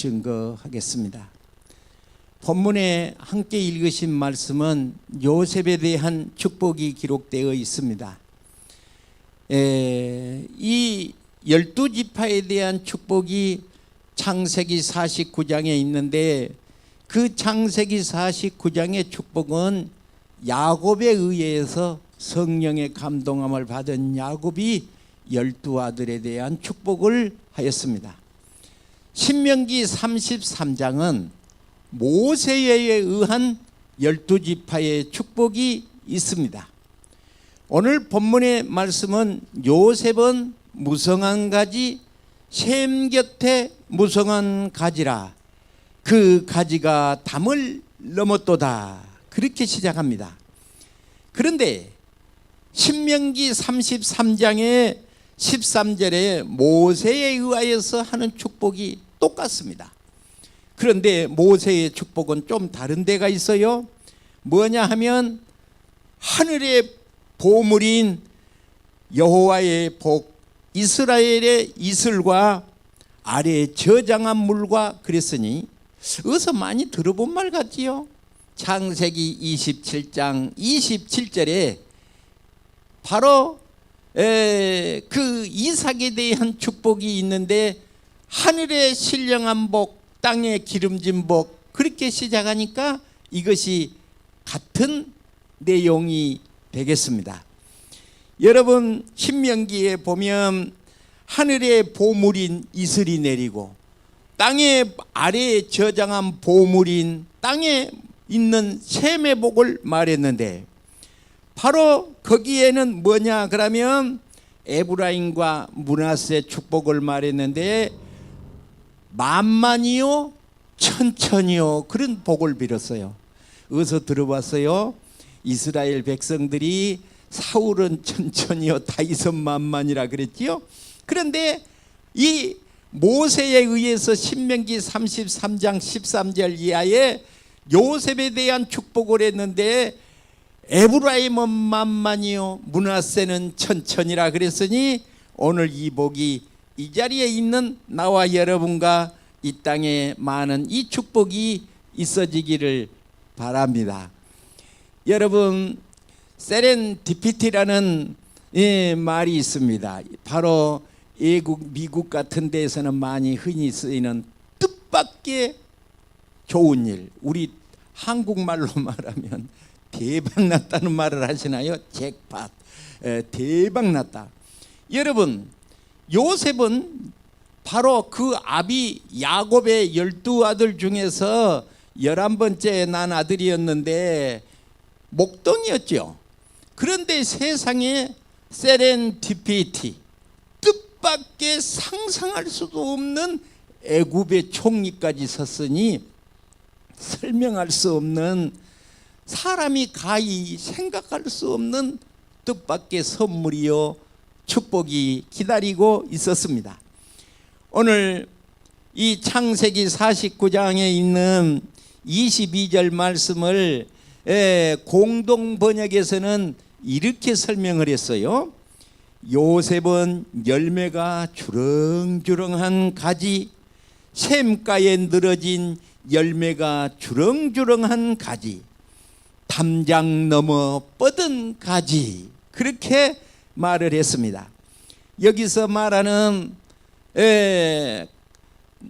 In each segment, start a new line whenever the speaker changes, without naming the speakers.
증거하겠습니다. 본문에 함께 읽으신 말씀은 요셉에 대한 축복이 기록되어 있습니다. 이 12지파에 대한 축복이 창세기 49장에 있는데, 그 창세기 49장의 축복은 야곱에 의해서 성령의 감동함을 받은 야곱이 12아들에 대한 축복을 하였습니다. 신명기 33장은 모세에 의한 12지파의 축복이 있습니다. 오늘 본문의 말씀은 요셉은 무성한 가지, 셈 곁에 무성한 가지라, 그 가지가 담을 넘었도다, 그렇게 시작합니다. 그런데 신명기 33장의 13절에 모세에 의하여서 하는 축복이 똑같습니다. 그런데 모세의 축복은 좀 다른 데가 있어요. 뭐냐 하면 하늘의 보물인 여호와의 복, 이스라엘의 이슬과 아래에 저장한 물과 그랬으니, 어서 많이 들어본 말 같지요. 창세기 27장 27절에 바로 그 이삭에 대한 축복이 있는데, 하늘의 신령한 복, 땅에 기름진 복, 그렇게 시작하니까 이것이 같은 내용이 되겠습니다. 여러분, 신명기에 보면 하늘의 보물인 이슬이 내리고 땅의 아래에 저장한 보물인 땅에 있는 셈의 복을 말했는데, 바로 거기에는 뭐냐 그러면 에브라임과 므낫세 축복을 말했는데, 만만이요 천천히요, 그런 복을 빌었어요. 어디서 들어봤어요? 이스라엘 백성들이 사울은 천천히요 다윗은 만만이라 그랬지요. 그런데 이 모세에 의해서 신명기 33장 13절 이하에 요셉에 대한 축복을 했는데, 에브라임은 만만이요 므낫세는 천천히라 그랬으니, 오늘 이 복이 이 자리에 있는 나와 여러분과 이 땅에 많은 이 축복이 있어지기를 바랍니다. 여러분, 세렌디피티라는 말이 있습니다. 바로 미국 같은 데에서는 많이 흔히 쓰이는 뜻밖의 좋은 일, 우리 한국말로 말하면 대박났다는 말을 하시나요? 잭팟, 대박났다. 여러분, 요셉은 바로 그 아비 야곱의 12아들 중에서 11번째 난 아들이었는데 목동이었죠. 그런데 세상에 세렌디피티, 뜻밖의 상상할 수도 없는 애굽의 총리까지 섰으니, 설명할 수 없는, 사람이 가히 생각할 수 없는 뜻밖의 선물이요 축복이 기다리고 있었습니다. 오늘 이 창세기 49장에 있는 22절 말씀을 공동 번역에서는 이렇게 설명을 했어요. 요셉은 열매가 주렁주렁한 가지, 샘가에 늘어진 열매가 주렁주렁한 가지, 담장 넘어 뻗은 가지, 그렇게 말을 했습니다. 여기서 말하는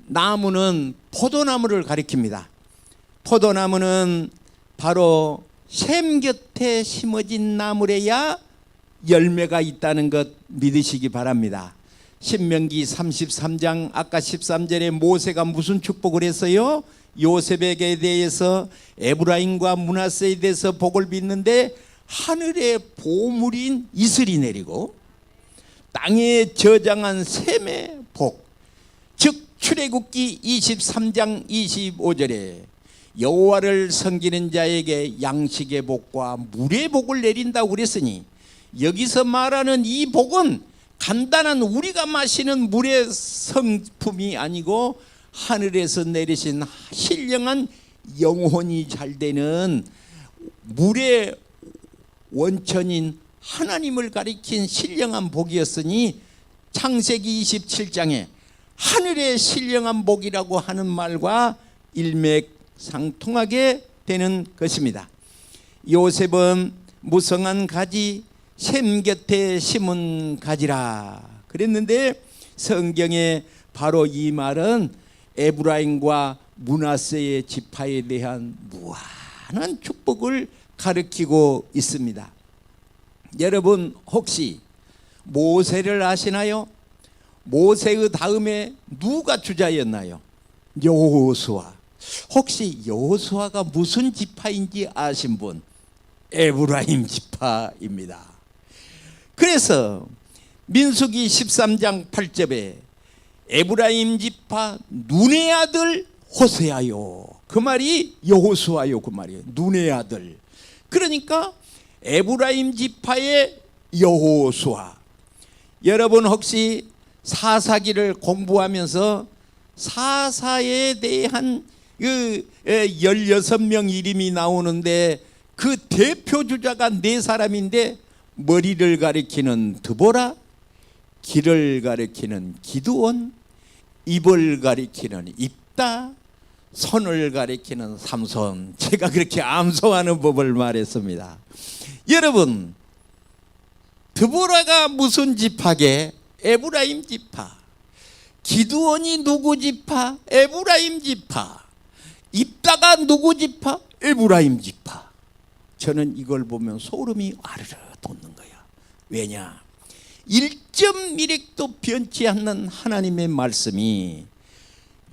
나무는 포도나무를 가리킵니다. 포도나무는 바로 샘 곁에 심어진 나무래야 열매가 있다는 것 믿으시기 바랍니다. 신명기 33장 아까 13절에 모세가 무슨 축복을 했어요? 요셉에게 대해서, 에브라임과 므낫세에 대해서 복을 빚는데, 하늘의 보물인 이슬이 내리고 땅에 저장한 셈의 복, 즉 출애굽기 23장 25절에 여호와를 섬기는 자에게 양식의 복과 물의 복을 내린다고 그랬으니, 여기서 말하는 이 복은 간단한 우리가 마시는 물의 성품이 아니고 하늘에서 내리신 신령한 영혼이 잘 되는 물의 원천인 하나님을 가리킨 신령한 복이었으니, 창세기 27장에 하늘의 신령한 복이라고 하는 말과 일맥상통하게 되는 것입니다. 요셉은 무성한 가지 샘 곁에 심은 가지라 그랬는데 성경에 바로 이 말은 에브라임과 므낫세의 지파에 대한 무한한 축복을 가리키고 있습니다. 여러분 혹시 모세를 아시나요? 모세의 다음에 누가 주자였나요? 여호수아. 혹시 여호수아가 무슨 지파인지 아신 분? 에브라임 지파입니다. 그래서 민수기 13장 8절에 에브라임 지파 눈의 아들 호세아요. 그 말이 여호수아요. 그 말이에요. 눈의 아들. 그러니까 에브라임 지파의 여호수아. 여러분 혹시 사사기를 공부하면서 사사에 대한 그 16명 이름이 나오는데 그 대표 주자가 4사람인데 머리를 가리키는 드보라, 길을 가리키는 기드온, 입을 가리키는 입다, 손을 가리키는 삼손. 제가 그렇게 암송하는 법을 말했습니다. 여러분 드보라가 무슨 지파게? 에브라임 지파. 기드온이 누구 지파? 에브라임 지파. 입다가 누구 지파? 에브라임 지파. 저는 이걸 보면 소름이 와르르 돋는 거야. 왜냐? 1.1핵도 변치 않는 하나님의 말씀이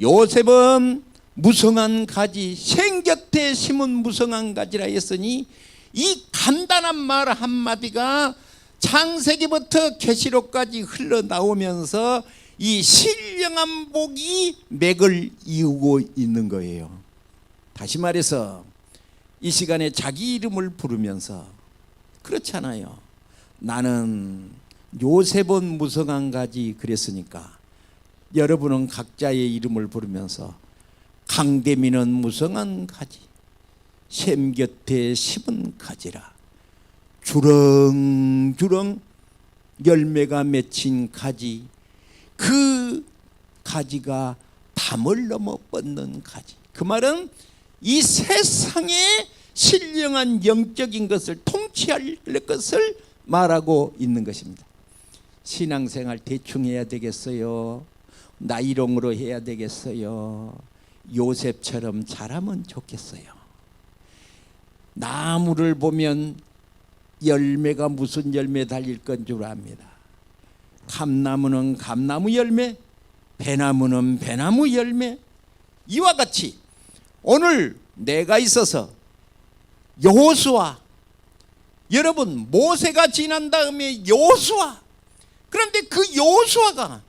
요셉은 무성한 가지 생 곁에 심은 무성한 가지라 했으니 이 간단한 말 한마디가 창세기부터 계시록까지 흘러나오면서 이 신령한 복이 맥을 이루고 있는 거예요. 다시 말해서 이 시간에 자기 이름을 부르면서 그렇잖아요. 나는 요셉은 무성한 가지 그랬으니까 여러분은 각자의 이름을 부르면서 강대민은 무성한 가지 샘 곁에 심은 가지라 주렁주렁 열매가 맺힌 가지 그 가지가 담을 넘어 뻗는 가지. 그 말은 이 세상의 신령한 영적인 것을 통치할 것을 말하고 있는 것입니다. 신앙생활 대충 해야 되겠어요? 나이롱으로 해야 되겠어요? 요셉처럼 잘하면 좋겠어요. 나무를 보면 열매가 무슨 열매 달릴 건 줄 압니다. 감나무는 감나무 열매, 배나무는 배나무 열매. 이와 같이 오늘 내가 있어서 여호수아, 여러분 모세가 지난 다음에 여호수아, 그런데 그 여호수아가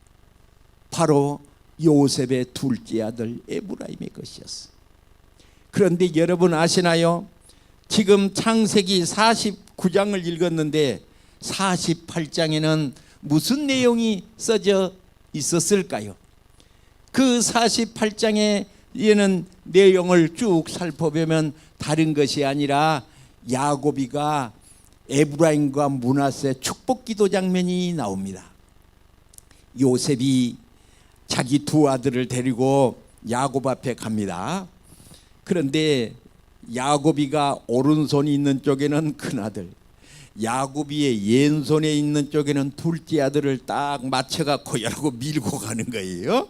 바로 요셉의 둘째 아들 에브라임의 것이었어. 그런데 여러분 아시나요? 지금 창세기 49장을 읽었는데 48장에는 무슨 내용이 써져 있었을까요? 그 48장에는 내용을 쭉 살펴보면 다른 것이 아니라 야곱이가 에브라임과 므낫세 축복기도 장면이 나옵니다. 요셉이 자기 두 아들을 데리고 야곱 앞에 갑니다. 그런데 야곱이가 오른손이 있는 쪽에는 큰아들, 야곱이의 왼손에 있는 쪽에는 둘째 아들을 딱 맞춰갖고 이러고 밀고 가는 거예요.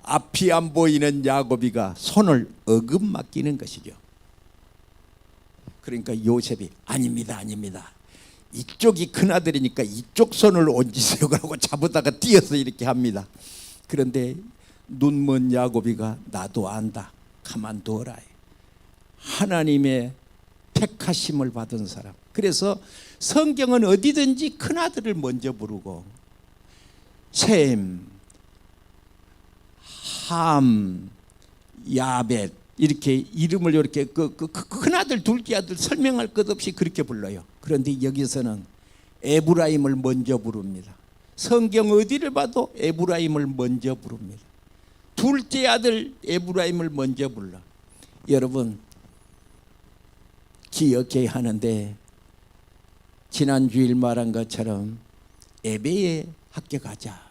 앞이 안 보이는 야곱이가 손을 어금 맡기는 것이죠. 그러니까 요셉이 아닙니다. 이쪽이 큰아들이니까 이쪽 손을 얹으세요 하고 잡으다가 뛰어서 이렇게 합니다. 그런데 눈먼 야곱이가 나도 안다. 가만두어라. 하나님의 택하심을 받은 사람. 그래서 성경은 어디든지 큰아들을 먼저 부르고 셈, 함, 야벳 이렇게 이름을 이렇게 큰아들 둘째 아들 설명할 것 없이 그렇게 불러요. 그런데 여기서는 에브라임을 먼저 부릅니다. 성경 어디를 봐도 에브라임을 먼저 부릅니다. 둘째 아들 에브라임을 먼저 불러. 여러분 기억해야 하는데 지난 주일 말한 것처럼 예배에 합격하자.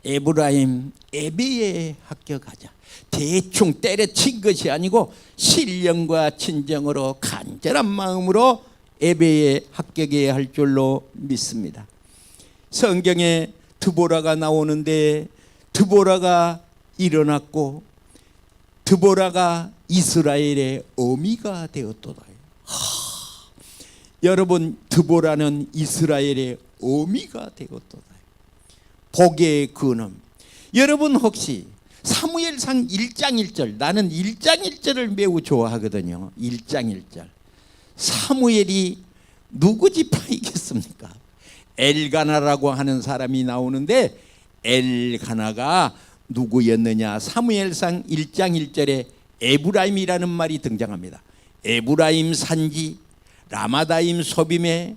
에브라임 에베에 합격하자. 대충 때려친 것이 아니고 신령과 친정으로 간절한 마음으로 에베에 합격해야 할 줄로 믿습니다. 성경에 드보라가 나오는데 드보라가 일어났고 드보라가 이스라엘의 어미가 되었도다. 여러분, 드보라는 이스라엘의 어미가 되었도다. 복의 근원. 여러분 혹시 사무엘상 1장 1절, 나는 1장 1절을 매우 좋아하거든요. 1장 1절. 사무엘이 누구 지파이겠습니까? 엘가나라고 하는 사람이 나오는데 엘가나가 누구였느냐? 사무엘상 1장 1절에 에브라임이라는 말이 등장합니다. 에브라임 산지 라마다임 소빔에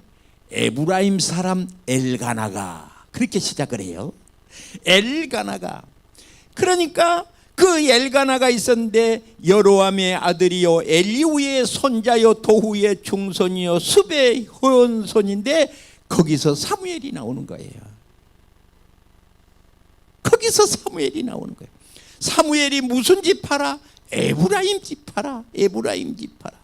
에브라임 사람 엘가나가, 그렇게 시작을 해요. 엘가나가. 그러니까 그 엘가나가 있었는데 여로함의 아들이요 엘리후의 손자요 도후의 중손이요 습의 혼손인데 거기서 사무엘이 나오는 거예요. 거기서 사무엘이 나오는 거예요. 사무엘이 무슨 지파라? 에브라임 지파라. 에브라임 지파라.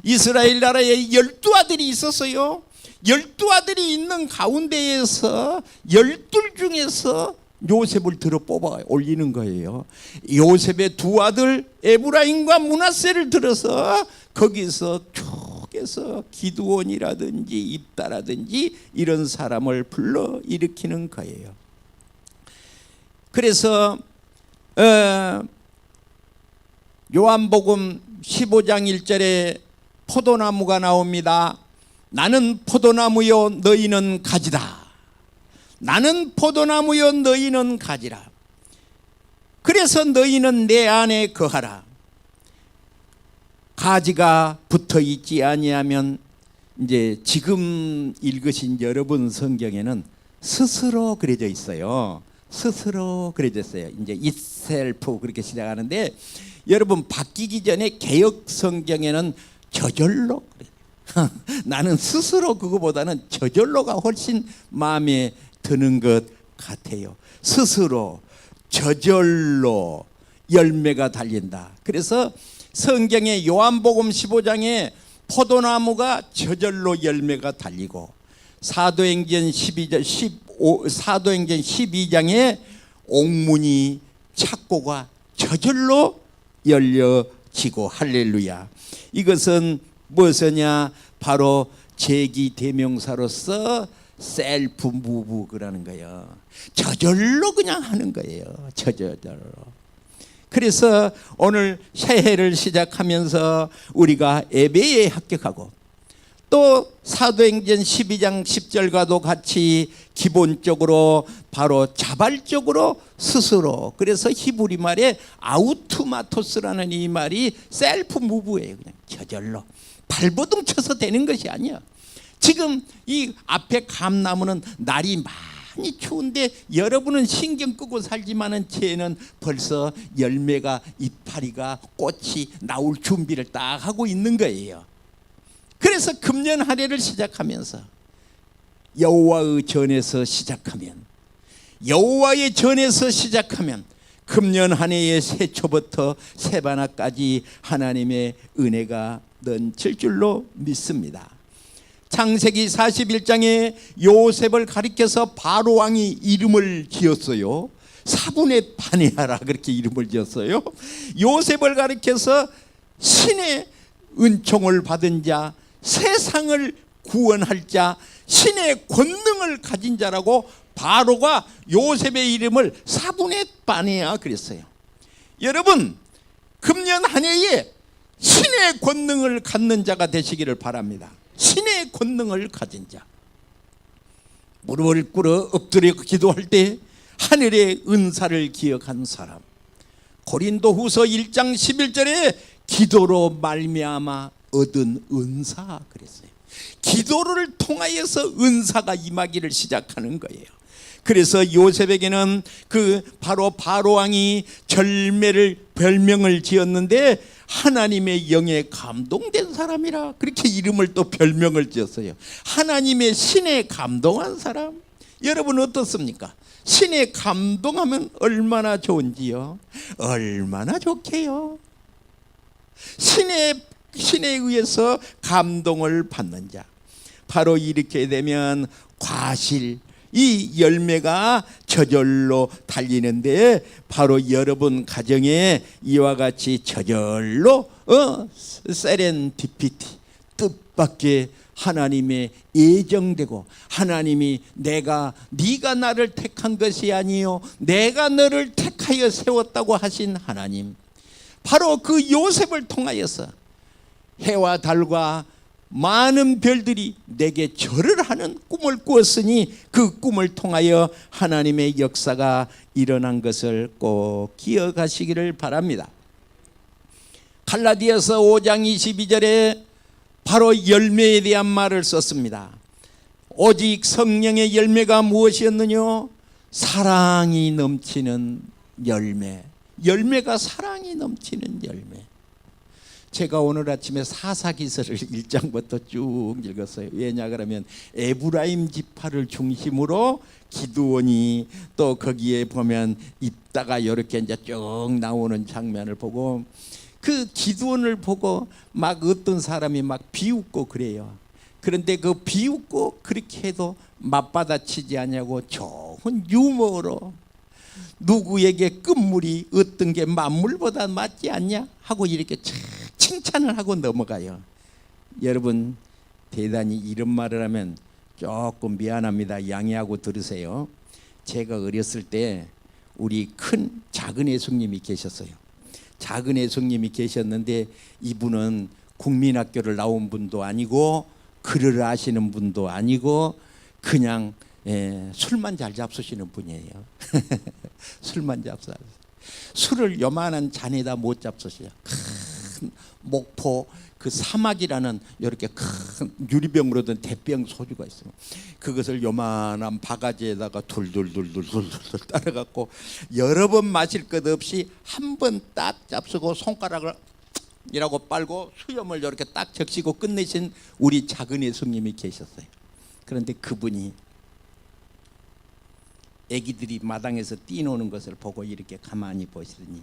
이스라엘 나라에 12아들이 있었어요. 12아들이 있는 가운데에서 12 중에서 요셉을 들어 뽑아 올리는 거예요. 요셉의 두 아들 에브라임과 므낫세를 들어서 거기서 쭉해서 기드온이라든지 입다라든지 이런 사람을 불러 일으키는 거예요. 그래서 요한복음 15장 1절에 포도나무가 나옵니다. 나는 포도나무요 너희는 가지다. 나는 포도나무요 너희는 가지라. 그래서 너희는 내 안에 거하라. 가지가 붙어 있지 아니하면, 이제 지금 읽으신 여러분 성경에는 스스로 그려져 있어요. 스스로 그려져 있어요. 이제 itself 그렇게 시작하는데, 여러분 바뀌기 전에 개역 성경에는 저절로 그래요. 나는 스스로 그거보다는 저절로가 훨씬 마음에 드는 것 같아요. 스스로 저절로 열매가 달린다. 그래서 성경의 요한복음 15장에 포도나무가 저절로 열매가 달리고, 사도행전 12장에 옥문이 착고가 저절로 열려지고, 할렐루야. 이것은 무엇이냐? 바로 제기대명사로서 셀프 무브라는 거예요. 저절로 그냥 하는 거예요. 저절로. 그래서 오늘 새해를 시작하면서 우리가 에베에 합격하고, 또 사도행전 12장 10절과도 같이 기본적으로 바로 자발적으로 스스로, 그래서 히브리 말에 아우트마토스라는 이 말이 셀프 무브예요. 그냥 저절로 발버둥 쳐서 되는 것이 아니야. 지금 이 앞에 감나무는 날이 많이 추운데 여러분은 신경 끄고 살지만은 쟤는 벌써 열매가, 이파리가, 꽃이 나올 준비를 딱 하고 있는 거예요. 그래서 금년 한 해를 시작하면서 여호와의 전에서 시작하면, 여호와의 전에서 시작하면 금년 한 해의 새초부터 새바나까지 하나님의 은혜가 넘칠 줄로 믿습니다. 창세기 41장에 요셉을 가리켜서 바로 왕이 이름을 지었어요. 사분의 반이하라 그렇게 이름을 지었어요. 요셉을 가리켜서 신의 은총을 받은 자, 세상을 구원할 자, 신의 권능을 가진 자라고 바로가 요셉의 이름을 사분의 반이야 그랬어요. 여러분, 금년 한 해에 신의 권능을 갖는 자가 되시기를 바랍니다. 신의 권능을 가진 자. 무릎을 꿇어 엎드려 기도할 때 하늘의 은사를 기억한 사람. 고린도후서 1장 11절에 기도로 말미암아 얻은 은사 그랬어요. 기도를 통하여서 은사가 임하기를 시작하는 거예요. 그래서 요셉에게는 그 바로 왕이 별명을 지었는데 하나님의 영에 감동된 사람이라 그렇게 이름을 또 별명을 지었어요. 하나님의 신에 감동한 사람. 여러분 어떻습니까? 신에 감동하면 얼마나 좋은지요. 얼마나 좋게요. 신에 의해서 감동을 받는 자, 바로 이렇게 되면 과실, 이 열매가 저절로 달리는데, 바로 여러분 가정에 이와 같이 저절로 세렌디피티, 뜻밖의 하나님의 예정되고, 하나님이 네가 나를 택한 것이 아니요 내가 너를 택하여 세웠다고 하신 하나님, 바로 그 요셉을 통하여서 해와 달과 많은 별들이 내게 절을 하는 꿈을 꾸었으니, 그 꿈을 통하여 하나님의 역사가 일어난 것을 꼭 기억하시기를 바랍니다. 갈라디아서 5장 22절에 바로 열매에 대한 말을 썼습니다. 오직 성령의 열매가 무엇이었느냐? 사랑이 넘치는 열매. 열매가 사랑이 넘치는 열매. 제가 오늘 아침에 사사기서를 1장부터 쭉 읽었어요. 왜냐 그러면 에브라임 지파를 중심으로 기드온이 또 거기에 보면 입다가 이렇게 이제 쭉 나오는 장면을 보고, 그 기드온을 보고 막 어떤 사람이 막 비웃고 그래요. 그런데 그 비웃고 그렇게 해도 맞받아치지 않냐고 좋은 유머로, 누구에게 끝물이 어떤 게 만물보다 맞지 않냐 하고 이렇게 칭찬을 하고 넘어가요. 여러분, 대단히 이런 말을 하면 조금 미안합니다. 양해하고 들으세요. 제가 어렸을 때 우리 작은 예수님이 계셨어요. 작은 예수님이 계셨는데, 이분은 국민학교를 나온 분도 아니고 글을 아시는 분도 아니고 그냥 술만 잘 잡수시는 분이에요. 술만 잡수. 술을 요만한 잔에다 못 잡수셔요. 큰 목포 그 사막이라는 이렇게 큰 유리병으로 된 대병 소주가 있어요. 그것을 요만한 바가지에다가 둘둘둘둘 따라갖고 여러 번 마실 것 없이 한 번 딱 잡수고 손가락을 이라고 빨고 수염을 이렇게 딱 적시고 끝내신 우리 작은 예수님이 계셨어요. 그런데 그분이 애기들이 마당에서 뛰노는 것을 보고 이렇게 가만히 보시더니,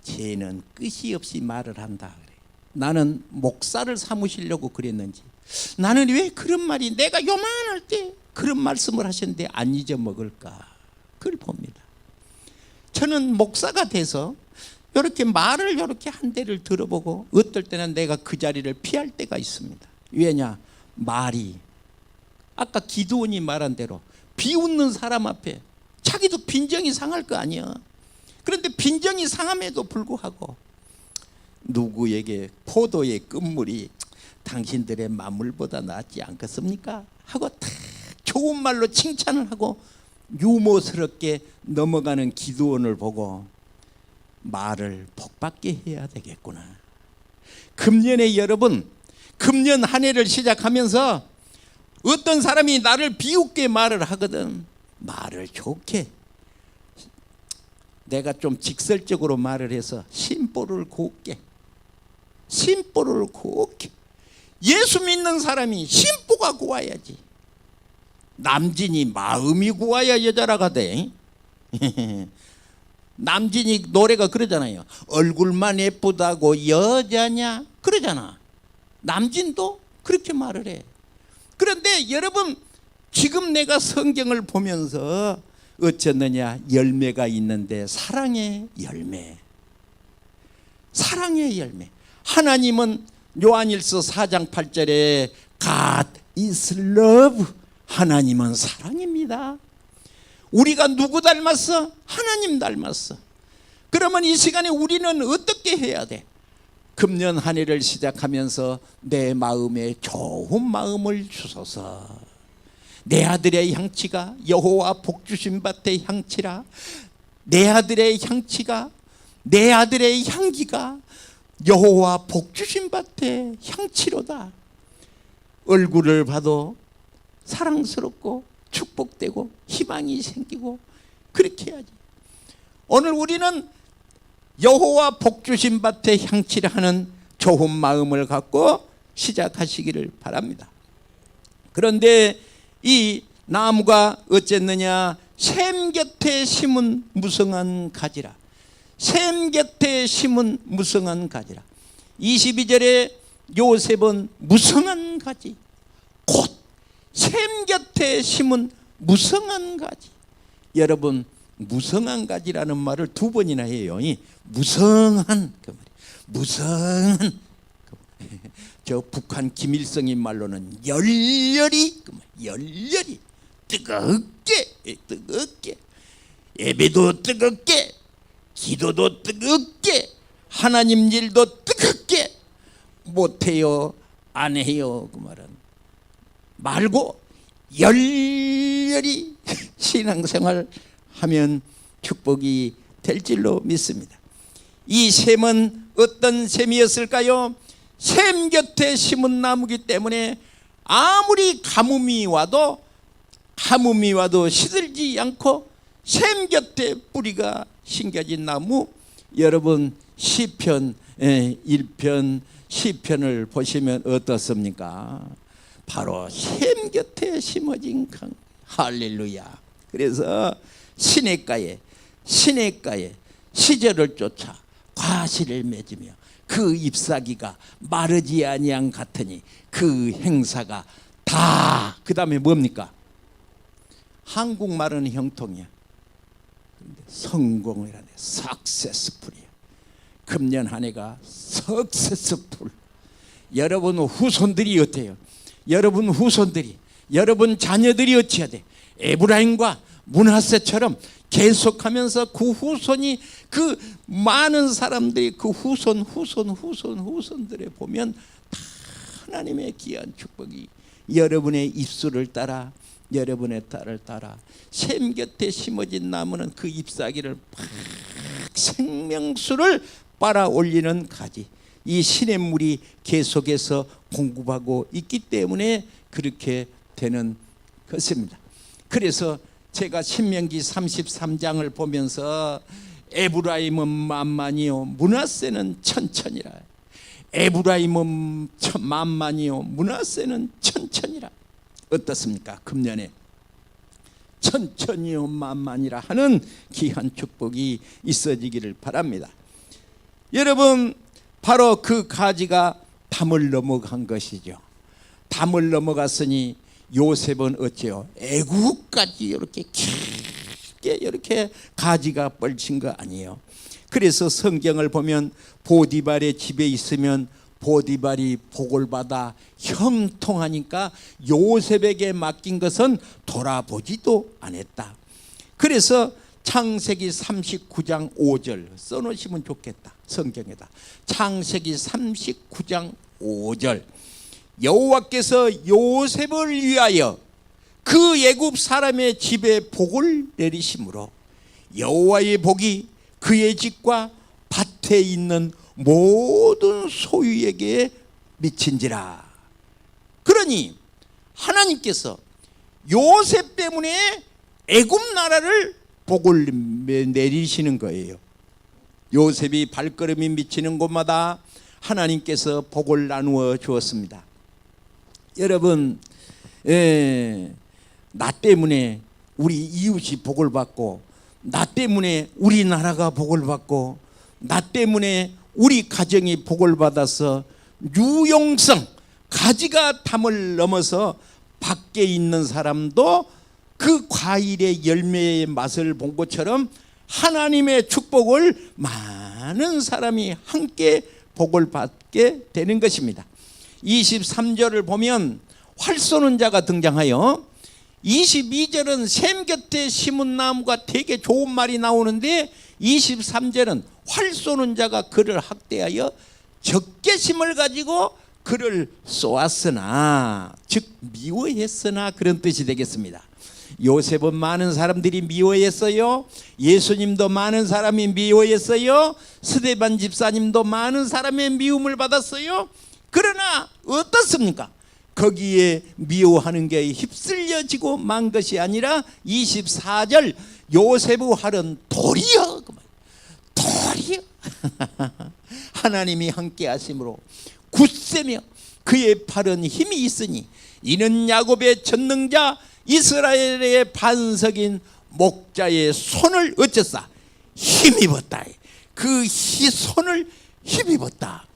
쟤는 끝이 없이 말을 한다 그래. 나는 목사를 삼으시려고 그랬는지, 나는 왜 그런 말이 내가 요만할 때 그런 말씀을 하셨는데 안 잊어먹을까, 그걸 봅니다. 저는 목사가 돼서 이렇게 말을 이렇게 한 대를 들어보고, 어떨 때는 내가 그 자리를 피할 때가 있습니다. 왜냐, 말이 아까 기드온이 말한 대로 비웃는 사람 앞에 자기도 빈정이 상할 거 아니야. 그런데 빈정이 상함에도 불구하고 누구에게 포도의 끝물이 당신들의 만물보다 낫지 않겠습니까? 하고 탁 좋은 말로 칭찬을 하고 유머스럽게 넘어가는 기드온을 보고 말을 복받게 해야 되겠구나. 금년에 여러분, 금년 한 해를 시작하면서 어떤 사람이 나를 비웃게 말을 하거든, 말을 좋게, 내가 좀 직설적으로 말을 해서 심보를 곱게, 심보를 곱게. 예수 믿는 사람이 심보가 고와야지. 남진이 마음이 고와야 여자라가 돼. 남진이 노래가 그러잖아요. 얼굴만 예쁘다고 여자냐 그러잖아. 남진도 그렇게 말을 해. 그런데 여러분, 지금 내가 성경을 보면서 어쩌느냐, 열매가 있는데 사랑의 열매, 사랑의 열매. 하나님은 요한일서 4장 8절에 God is love, 하나님은 사랑입니다. 우리가 누구 닮았어? 하나님 닮았어. 그러면 이 시간에 우리는 어떻게 해야 돼? 금년 한 해를 시작하면서 내 마음에 좋은 마음을 주소서. 내 아들의 향치가 여호와 복주신 밭의 향치라. 내 아들의 향치가, 내 아들의 향기가 여호와 복주신 밭의 향치로다. 얼굴을 봐도 사랑스럽고 축복되고 희망이 생기고 그렇게 해야지. 오늘 우리는 여호와 복주신 밭의 향치를 하는 좋은 마음을 갖고 시작하시기를 바랍니다. 그런데 이 나무가 어쨌느냐, 샘 곁에 심은 무성한 가지라. 샘 곁에 심은 무성한 가지라. 22절에 요셉은 무성한 가지, 곧 샘 곁에 심은 무성한 가지. 여러분, 무성한 가지라는 말을 두 번이나 해요. 무성한 그 말이에요. 무성한. 저 북한 김일성인 말로는 열렬히, 열렬히 뜨겁게, 뜨겁게, 예배도 뜨겁게, 기도도 뜨겁게, 하나님 일도 뜨겁게 못해요, 안 해요, 그 말은 말고 열렬히 신앙생활 하면 축복이 될 줄로 믿습니다. 이 샘은 어떤 샘이었을까요? 샘 곁에 심은 나무기 때문에 아무리 가뭄이 와도 시들지 않고 샘 곁에 뿌리가 심겨진 나무. 여러분, 시편 1편 시편을 보시면 어떻습니까? 바로 샘 곁에 심어진 강. 할렐루야. 그래서 시냇가에 시절을 쫓아 과실을 맺으며 그 잎사귀가 마르지 아니한 같으니 그 행사가 다, 그 다음에 뭡니까? 한국말은 형통이야. 성공이라네. 석세스풀이야. 금년 한 해가 석세스풀. 여러분 후손들이 어때요? 여러분 후손들이, 여러분 자녀들이 어찌해야 돼? 에브라임과 므낫세처럼 계속하면서 그 후손이, 그 많은 사람들이 그 후손들에 보면 다 하나님의 귀한 축복이 여러분의 입술을 따라, 여러분의 딸을 따라 샘 곁에 심어진 나무는 그 잎사귀를 팍 생명수를 빨아 올리는 가지. 이 시냇물이 계속해서 공급하고 있기 때문에 그렇게 되는 것입니다. 그래서 제가 신명기 33장을 보면서 에브라임은 만만이요 므낫세는 천천이라. 에브라임은 만만이요 므낫세는 천천이라. 어떻습니까? 금년에 천천히요 만만이라 하는 귀한 축복이 있어지기를 바랍니다. 여러분, 바로 그 가지가 담을 넘어간 것이죠. 담을 넘어갔으니 요셉은 어째요? 애국까지 이렇게 깊게 이렇게 가지가 뻗친 거 아니에요. 그래서 성경을 보면 보디발의 집에 있으면 보디발이 복을 받아 형통하니까 요셉에게 맡긴 것은 돌아보지도 않았다. 그래서 창세기 39장 5절 써놓으시면 좋겠다. 성경에다 창세기 39장 5절, 여호와께서 요셉을 위하여 그 애굽 사람의 집에 복을 내리심으로 여호와의 복이 그의 집과 밭에 있는 모든 소유에게 미친지라. 그러니 하나님께서 요셉 때문에 애굽 나라를 복을 내리시는 거예요. 요셉이 발걸음이 미치는 곳마다 하나님께서 복을 나누어 주었습니다. 여러분, 나 때문에 우리 이웃이 복을 받고, 나 때문에 우리나라가 복을 받고, 나 때문에 우리 가정이 복을 받아서 유용성, 가지가 담을 넘어서 밖에 있는 사람도 그 과일의 열매의 맛을 본 것처럼 하나님의 축복을 많은 사람이 함께 복을 받게 되는 것입니다. 23절을 보면 활 쏘는 자가 등장하여 22절은 샘 곁에 심은 나무가 되게 좋은 말이 나오는데 23절은 활 쏘는 자가 그를 학대하여 적개심을 가지고 그를 쏘았으나, 즉 미워했으나, 그런 뜻이 되겠습니다. 요셉은 많은 사람들이 미워했어요. 예수님도 많은 사람이 미워했어요. 스데반 집사님도 많은 사람의 미움을 받았어요. 그러나 어떻습니까? 거기에 미워하는 게 휩쓸려지고 만 것이 아니라 24절 요셉의 활은 돌이여, 돌이여 하나님이 함께 하심으로 굳세며 그의 팔은 힘이 있으니 이는 야곱의 전능자 이스라엘의 반석인 목자의 손을 어쩌사 힘입었다. 그 손을 힘입었다.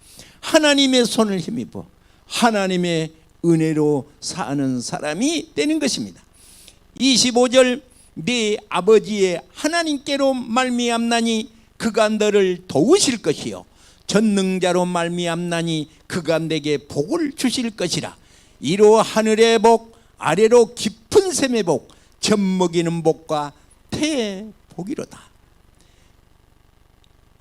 하나님의 손을 힘입어 하나님의 은혜로 사는 사람이 되는 것입니다. 25절 네 아버지의 하나님께로 말미암나니 그가 너를 도우실 것이요 전능자로 말미암나니 그가 내게 복을 주실 것이라. 이로 하늘의 복 아래로 깊은 샘의 복 젖먹이는 복과 태의 복이로다.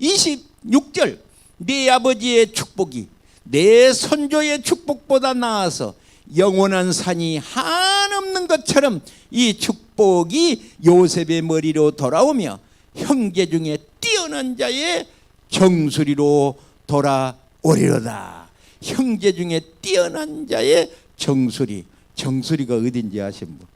26절 네 아버지의 축복이 내 선조의 축복보다 나아서 영원한 산이 한없는 것처럼 이 축복이 요셉의 머리로 돌아오며 형제 중에 뛰어난 자의 정수리로 돌아오리로다. 형제 중에 뛰어난 자의 정수리. 정수리가 어딘지 아신 분?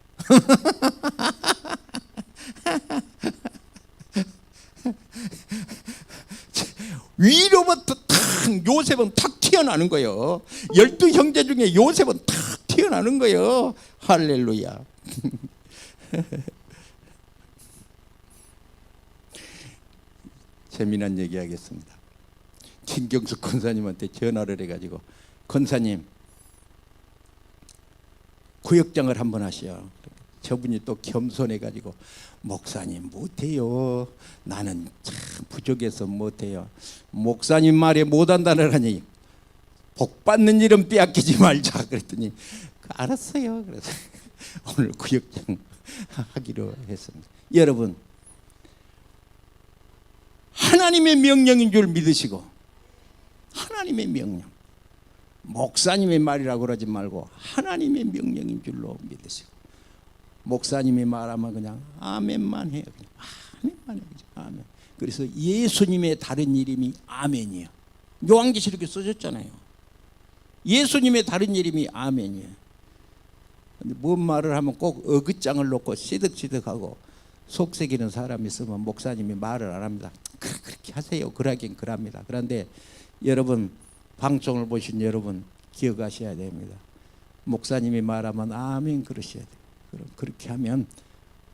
위로부터 탁 요셉은 탁 튀어나오는 거예요. 12형제 중에 요셉은 탁 튀어나오는 거예요. 할렐루야. 재미난 얘기 하겠습니다. 김경숙 권사님한테 전화를 해가지고 권사님 구역장을 한번 하시오. 저분이 또 겸손해가지고 목사님 못해요. 나는 참 부족해서 못해요. 목사님 말에 못한다는 하니 복 받는 일은 빼앗기지 말자 그랬더니 알았어요. 그래서 오늘 구역장 하기로 했습니다. 여러분 하나님의 명령인 줄 믿으시고 하나님의 명령 목사님의 말이라고 그러지 말고 하나님의 명령인 줄로 믿으시고 목사님이 말하면 그냥 아멘만 해요. 그냥 아멘만 해요. 아멘. 그래서 예수님의 다른 이름이 아멘이에요. 요한계시록에 써졌잖아요. 예수님의 다른 이름이 아멘이에요. 근데 뭔 말을 하면 꼭 어긋장을 놓고 시득시득하고 속색이는 사람이 있으면 목사님이 말을 안 합니다. 그렇게 하세요. 그러긴 그럽니다. 그런데 여러분 방송을 보신 여러분 기억하셔야 됩니다. 목사님이 말하면 아멘 그러셔야 돼요. 그럼 그렇게 하면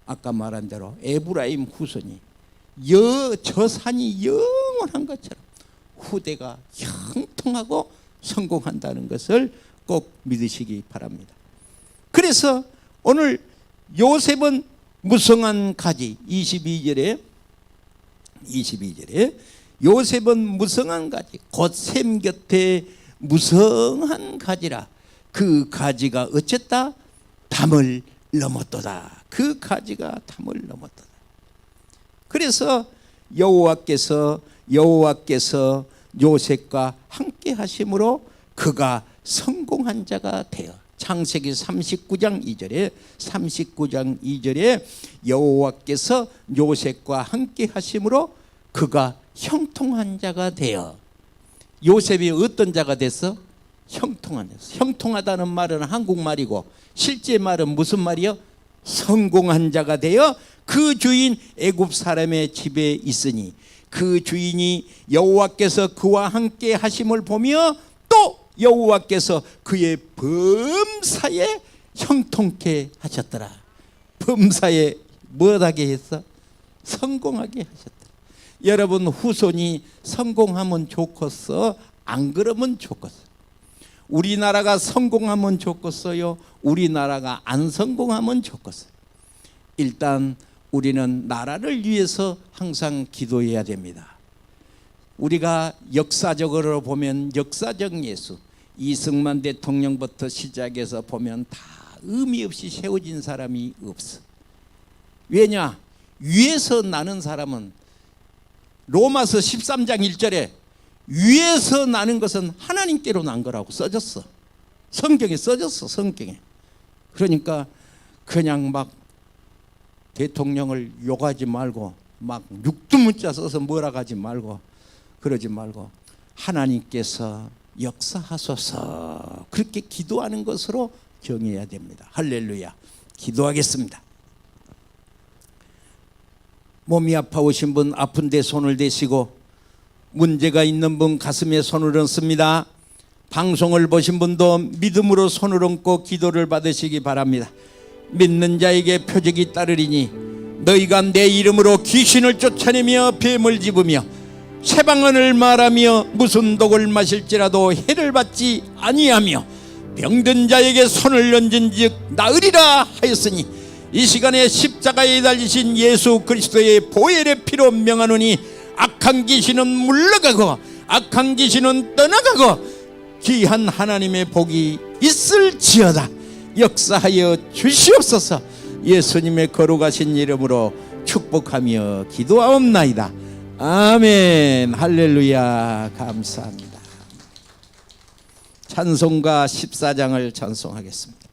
아까 말한 대로 에브라임 후손이 저 산이 영원한 것처럼 후대가 형통하고 성공한다는 것을 꼭 믿으시기 바랍니다. 그래서 오늘 요셉은 무성한 가지 22절에 요셉은 무성한 가지 곧 샘 곁에 무성한 가지라. 그 가지가 어쨌다? 담을 넘었도다. 그 가지가 담을 넘었도다. 그래서 여호와께서 요셉과 함께 하심으로 그가 성공한 자가 되어 창세기 39장 2절에 여호와께서 요셉과 함께 하심으로 그가 형통한 자가 되어 요셉이 어떤 자가 됐어? 형통한 자. 형통하다는 말은 한국말이고 실제 말은 무슨 말이요? 성공한 자가 되어 그 주인 애굽 사람의 집에 있으니 그 주인이 여호와께서 그와 함께 하심을 보며 또 여호와께서 그의 범사에 형통케 하셨더라. 범사에 뭐하게 했어? 성공하게 하셨더라. 여러분 후손이 성공하면 좋겠어? 안 그러면 좋겠어? 우리나라가 성공하면 좋겠어요? 우리나라가 안 성공하면 좋겠어요? 일단 우리는 나라를 위해서 항상 기도해야 됩니다. 우리가 역사적으로 보면 역사적 예수 이승만 대통령부터 시작해서 보면 다 의미 없이 세워진 사람이 없어. 왜냐? 위에서 나는 사람은 로마서 13장 1절에 위에서 나는 것은 하나님께로 난 거라고 써졌어. 성경에 써졌어. 성경에. 그러니까 그냥 막 대통령을 욕하지 말고 막 육두문자 써서 뭐라 하지 말고 그러지 말고 하나님께서 역사하소서 그렇게 기도하는 것으로 정해야 됩니다. 할렐루야. 기도하겠습니다. 몸이 아파오신 분 아픈 데 손을 대시고 문제가 있는 분 가슴에 손을 얹습니다. 방송을 보신 분도 믿음으로 손을 얹고 기도를 받으시기 바랍니다. 믿는 자에게 표적이 따르리니 너희가 내 이름으로 귀신을 쫓아내며 뱀을 집으며 새방언을 말하며 무슨 독을 마실지라도 해를 받지 아니하며 병든 자에게 손을 얹은즉 나으리라 하였으니 이 시간에 십자가에 달리신 예수 그리스도의 보혈의 피로 명하노니 악한 귀신은 물러가고 악한 귀신은 떠나가고 귀한 하나님의 복이 있을지어다. 역사하여 주시옵소서. 예수님의 거룩하신 이름으로 축복하며 기도하옵나이다. 아멘. 할렐루야. 감사합니다. 찬송가 14장을 찬송하겠습니다.